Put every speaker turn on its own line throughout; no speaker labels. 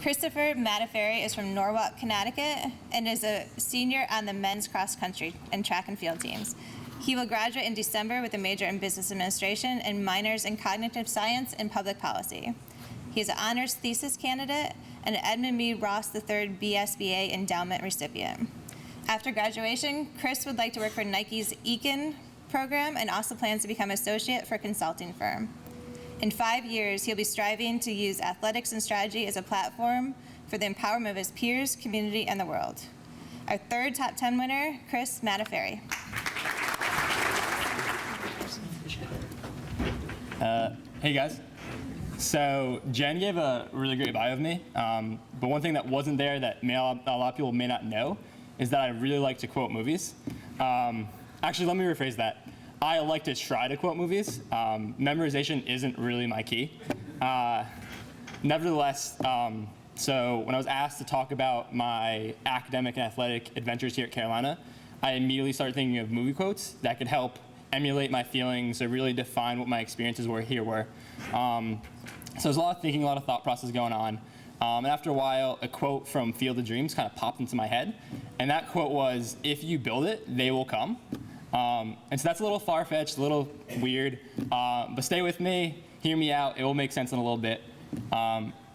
Christopher Madaffari is from Norwalk, Connecticut, and is a senior on the men's cross country and track and field teams. He will graduate in December with a major in business administration and minors in cognitive science and public policy. He is an honors thesis candidate and an Edmund B. Ross III BSBA endowment recipient. After graduation, Chris would like to work for Nike's Econ program and also plans to become associate for a consulting firm. In 5 years, he'll be striving to use athletics and strategy as a platform for the empowerment of his peers, community, and the world. Our third top 10 winner, Chris Madaffari.
Hey guys. So Jen gave a really great bio of me, but one thing that wasn't there that a lot of people may not know is that I really like to quote movies. Actually, let me rephrase that. I like to try to quote movies. Memorization isn't really my key. Nevertheless, so when I was asked to talk about my academic and athletic adventures here at Carolina, I immediately started thinking of movie quotes that could help emulate my feelings or really define what my experiences were here were. So there's a lot of thinking, a lot of thought process going on. And after a while, a quote from Field of Dreams kind of popped into my head. And that quote was, "If you build it, they will come." And so that's a little far-fetched, a little weird, but stay with me, hear me out, it will make sense in a little bit.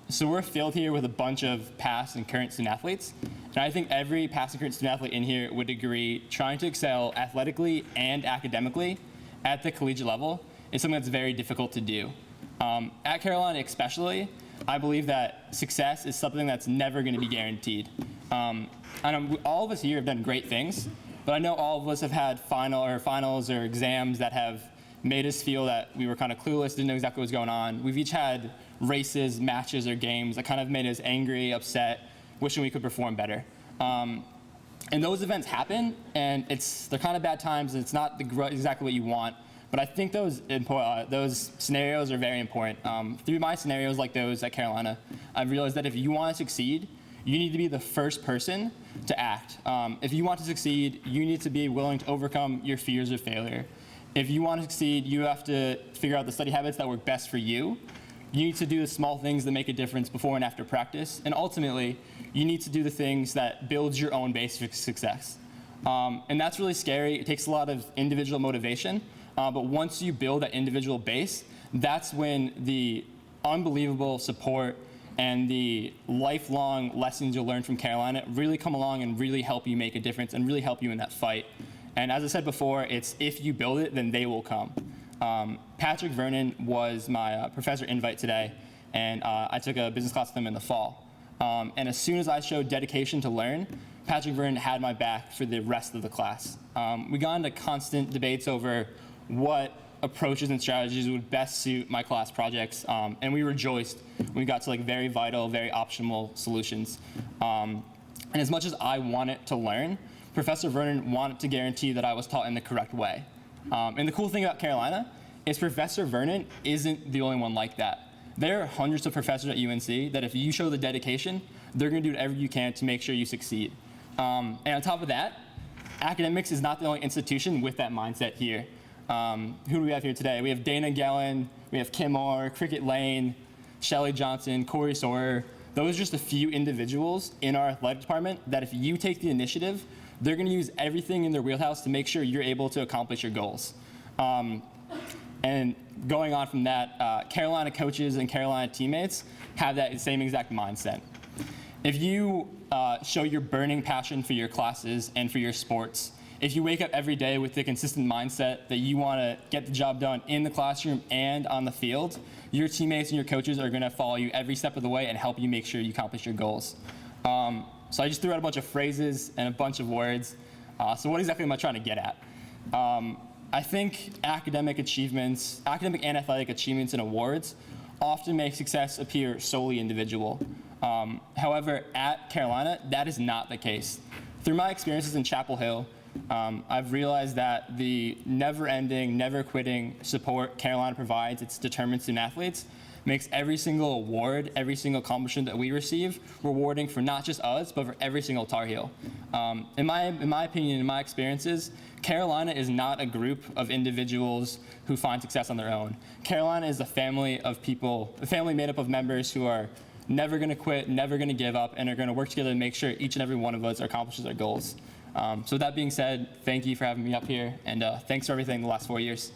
So we're filled here with a bunch of past and current student athletes, and I think every past and current student athlete in here would agree trying to excel athletically and academically at the collegiate level is something that's very difficult to do. At Carolina especially, I believe that success is something that's never going to be guaranteed. And all of us here have done great things, but I know all of us have had finals or exams that have made us feel that we were kind of clueless, didn't know exactly what was going on. We've each had races, matches, or games that kind of made us angry, upset, wishing we could perform better. And those events happen, and they're kind of bad times, and it's not exactly what you want. But I think those scenarios are very important. Through my scenarios like those at Carolina, I've realized that if you want to succeed, you need to be the first person to act. If you want to succeed, you need to be willing to overcome your fears of failure. If you want to succeed, you have to figure out the study habits that work best for you. You need to do the small things that make a difference before and after practice. And ultimately, you need to do the things that build your own base for success. And that's really scary. It takes a lot of individual motivation. But once you build that individual base, that's when the unbelievable support and the lifelong lessons you'll learn from Carolina really come along and really help you make a difference and really help you in that fight. And as I said before, it's if you build it, then they will come. Patrick Vernon was my professor invite today, and I took a business class with him in the fall. And as soon as I showed dedication to learn, Patrick Vernon had my back for the rest of the class. We got into constant debates over what approaches and strategies would best suit my class projects, and we rejoiced when we got to very vital, very optimal solutions. And as much as I wanted to learn, Professor Vernon wanted to guarantee that I was taught in the correct way. And the cool thing about Carolina is Professor Vernon isn't the only one like that. There are hundreds of professors at UNC that if you show the dedication, they're going to do whatever you can to make sure you succeed. And on top of that, academics is not the only institution with that mindset here. Who do we have here today? We have Dana Gellin, we have Kim Orr, Cricket Lane, Shelly Johnson, Corey Sawyer. Those are just a few individuals in our athletic department that if you take the initiative, they're going to use everything in their wheelhouse to make sure you're able to accomplish your goals. And going on from that, Carolina coaches and Carolina teammates have that same exact mindset. If you show your burning passion for your classes and for your sports, if you wake up every day with the consistent mindset that you want to get the job done in the classroom and on the field, your teammates and your coaches are going to follow you every step of the way and help you make sure you accomplish your goals. So I just threw out a bunch of phrases and a bunch of words. So what exactly am I trying to get at? I think academic and athletic achievements and awards often make success appear solely individual. However, at Carolina, that is not the case. Through my experiences in Chapel Hill, I've realized that the never-ending, never-quitting support Carolina provides its determined student athletes makes every single award, every single accomplishment that we receive rewarding for not just us, but for every single Tar Heel. In my opinion, in my experiences, Carolina is not a group of individuals who find success on their own. Carolina is a family of people, a family made up of members who are never going to quit, never going to give up, and are going to work together to make sure each and every one of us accomplishes our goals. So with that being said, thank you for having me up here, and thanks for everything the last 4 years.